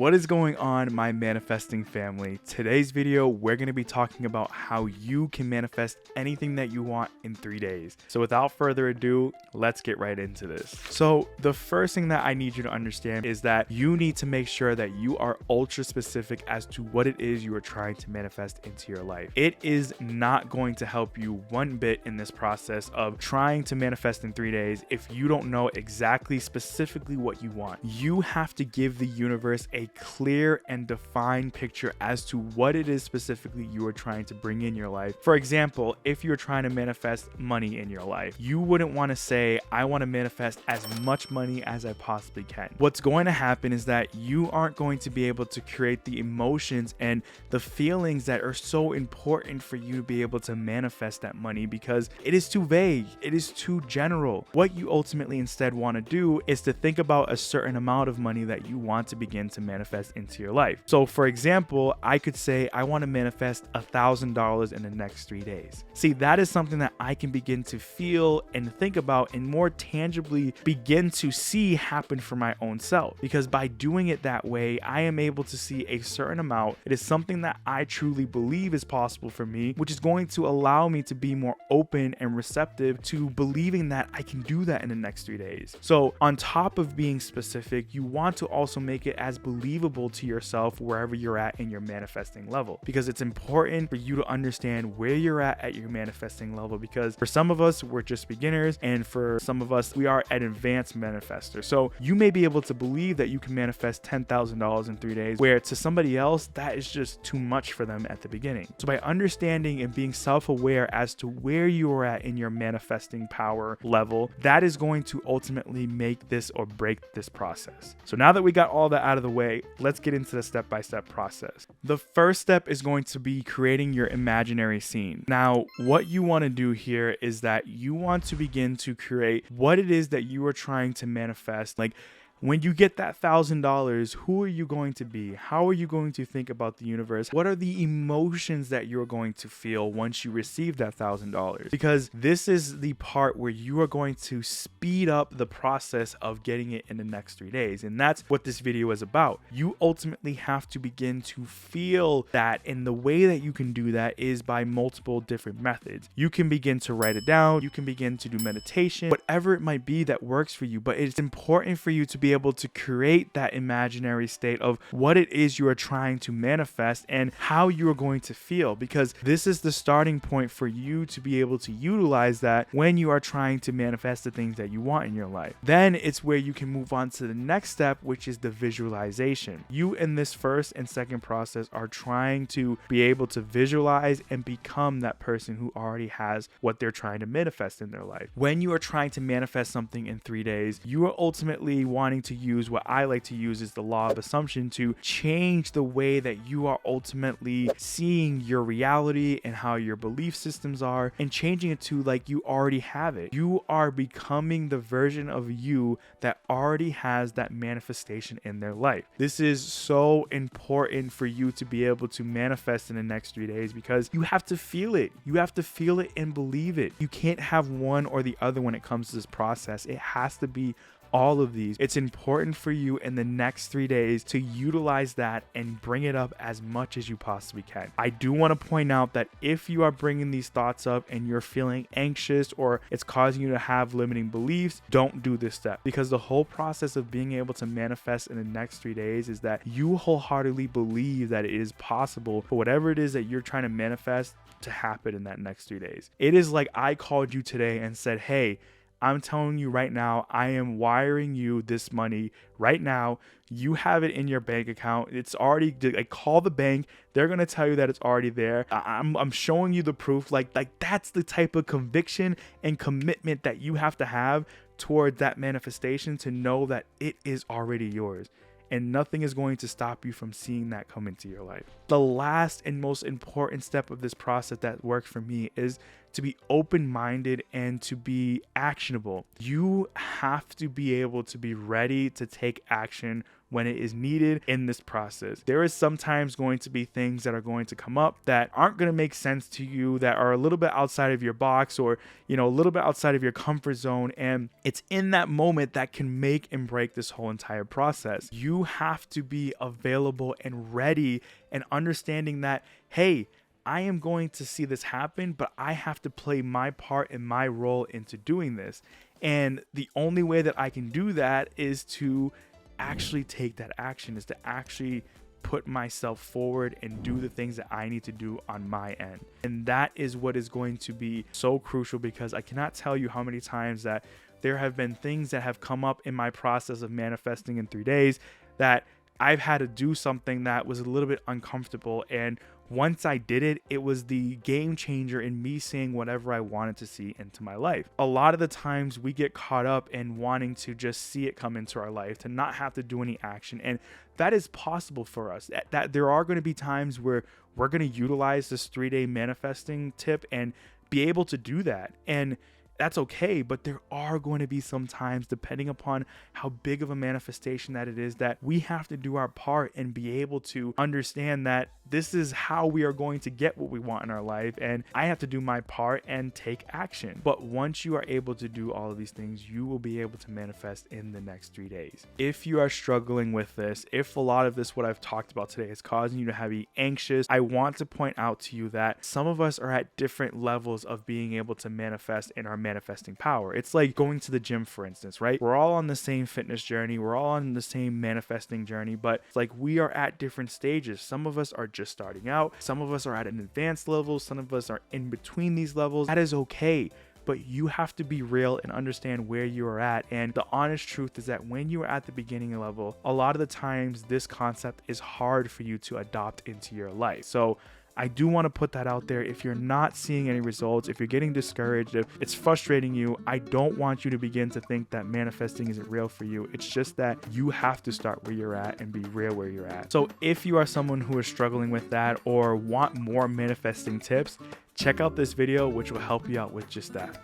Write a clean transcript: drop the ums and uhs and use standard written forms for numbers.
What is going on, my manifesting family? Today's video, we're going to be talking about how you can manifest anything that you want in 3 days. So without further ado, let's get right into this. So the first thing that I need you to understand is that you need to make sure that you are ultra specific as to what it is you are trying to manifest into your life. It is not going to help you one bit in this process of trying to manifest in 3 days if you don't know exactly specifically what you want. You have to give the universe a clear and defined picture as to what it is specifically you are trying to bring in your life. For example, if you're trying to manifest money in your life, you wouldn't want to say, I want to manifest as much money as I possibly can. What's going to happen is that you aren't going to be able to create the emotions and the feelings that are so important for you to be able to manifest that money because it is too vague. It is too general. What you ultimately instead want to do is to think about a certain amount of money that you want to begin to manifest into your life. So for example, I could say I want to manifest $1,000 in the next 3 days. See, that is something that I can begin to feel and think about and more tangibly begin to see happen for my own self. Because by doing it that way, I am able to see a certain amount. It is something that I truly believe is possible for me, which is going to allow me to be more open and receptive to believing that I can do that in the next 3 days. So on top of being specific, you want to also make it as believable to yourself wherever you're at in your manifesting level, because it's important for you to understand where you're at your manifesting level, because for some of us, we're just beginners, and for some of us, we are an advanced manifester. So you may be able to believe that you can manifest $10,000 in 3 days, where to somebody else, that is just too much for them at the beginning. So by understanding and being self-aware as to where you are at in your manifesting power level, that is going to ultimately make this or break this process. So now that we got all that out of the way, let's get into the step-by-step process. The first step is going to be creating your imaginary scene. Now, what you want to do here is that you want to begin to create what it is that you are trying to manifest. Like, when you get that $1,000, who are you going to be? How are you going to think about the universe? What are the emotions that you're going to feel once you receive that $1,000? Because this is the part where you are going to speed up the process of getting it in the next 3 days. And that's what this video is about. You ultimately have to begin to feel that, and the way that you can do that is by multiple different methods. You can begin to write it down. You can begin to do meditation, whatever it might be that works for you. But it's important for you to be able to create that imaginary state of what it is you are trying to manifest and how you are going to feel, because this is the starting point for you to be able to utilize that when you are trying to manifest the things that you want in your life. Then it's where you can move on to the next step, which is the visualization. You in this first and second process are trying to be able to visualize and become that person who already has what they're trying to manifest in their life. When you are trying to manifest something in 3 days, you are ultimately wanting to use what I like to use is the law of assumption to change the way that you are ultimately seeing your reality and how your belief systems are, and changing it to like you already have it. You are becoming the version of you that already has that manifestation in their life. This is so important for you to be able to manifest in the next 3 days, because you have to feel it. You have to feel it and believe it. You can't have one or the other when it comes to this process. It has to be all of these. It's important for you in the next 3 days to utilize that and bring it up as much as you possibly can. I do want to point out that if you are bringing these thoughts up and you're feeling anxious or it's causing you to have limiting beliefs, don't do this step, because the whole process of being able to manifest in the next 3 days is that you wholeheartedly believe that it is possible for whatever it is that you're trying to manifest to happen in that next 3 days. It is like I called you today and said, hey, I'm telling you right now, I am wiring you this money right now. You have it in your bank account. It's already, like, call the bank. They're going to tell you that it's already there. I'm showing you the proof. Like that's the type of conviction and commitment that you have to have toward that manifestation to know that it is already yours. And nothing is going to stop you from seeing that come into your life. The last and most important step of this process that works for me is to be open-minded and to be actionable. You have to be able to be ready to take action when it is needed in this process. There is sometimes going to be things that are going to come up that aren't going to make sense to you, that are a little bit outside of your box, or a little bit outside of your comfort zone, and it's in that moment that can make and break this whole entire process. You have to be available and ready and understanding that, hey, I am going to see this happen, but I have to play my part and my role into doing this. And the only way that I can do that is to actually take that action, is to actually put myself forward and do the things that I need to do on my end. And that is what is going to be so crucial, because I cannot tell you how many times that there have been things that have come up in my process of manifesting in 3 days that I've had to do something that was a little bit uncomfortable, and once I did it, it was the game changer in me seeing whatever I wanted to see into my life. A lot of the times we get caught up in wanting to just see it come into our life, to not have to do any action, and that is possible for us. That there are going to be times where we're going to utilize this 3-day manifesting tip and be able to do that, and that's okay. But there are going to be some times, depending upon how big of a manifestation that it is, that we have to do our part and be able to understand that this is how we are going to get what we want in our life, and I have to do my part and take action. But once you are able to do all of these things, you will be able to manifest in the next 3 days. If you are struggling with this, if a lot of this, what I've talked about today, is causing you to be anxious, I want to point out to you that some of us are at different levels of being able to manifest in our manifesting power. It's like going to the gym, for instance, right? We're all on the same fitness journey, we're all on the same manifesting journey, but it's like we are at different stages. Some of us are just starting out, some of us are at an advanced level, some of us are in between these levels. That is okay, but you have to be real and understand where you are at. And the honest truth is that when you are at the beginning level, a lot of the times this concept is hard for you to adopt into your life. So I do want to put that out there. If you're not seeing any results, if you're getting discouraged, if it's frustrating you, I don't want you to begin to think that manifesting isn't real for you. It's just that you have to start where you're at and be real where you're at. So if you are someone who is struggling with that or want more manifesting tips, check out this video, which will help you out with just that.